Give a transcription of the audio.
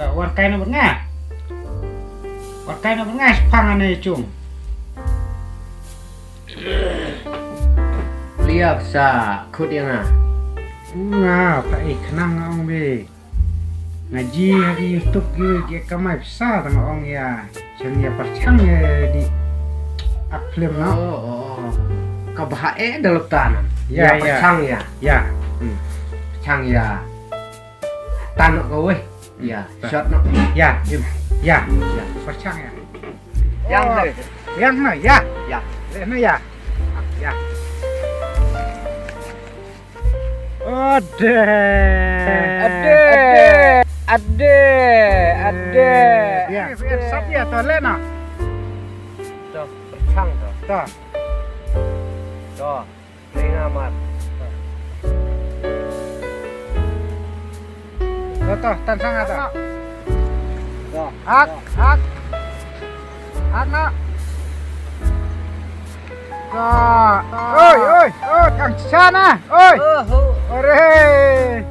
Tak warkai na bengah. Warkai na bengah pangane cung. Liap sa khut yang ah. Pak kenang ong be. Ngaji di YouTube ge kamai besar tang ong ya. Chen ya percang ya di upload no. Oh. Kau bahae dalam tanam. Ya. Percang ya. Ya. Percang ya. Tanok kau weh. Ya, shot no. Ya. Percang ya. Yang tu. Yang na ya. Ya. Na ya. Ya. Ade. Ya, sap ya toilet na. Tuh, percang tuh. Tuh. Tuh, kering amat. Tuh, tan sangat tuh. Tuh. Hak nak. Tuh. Oi, kang sana. Oi. Ore.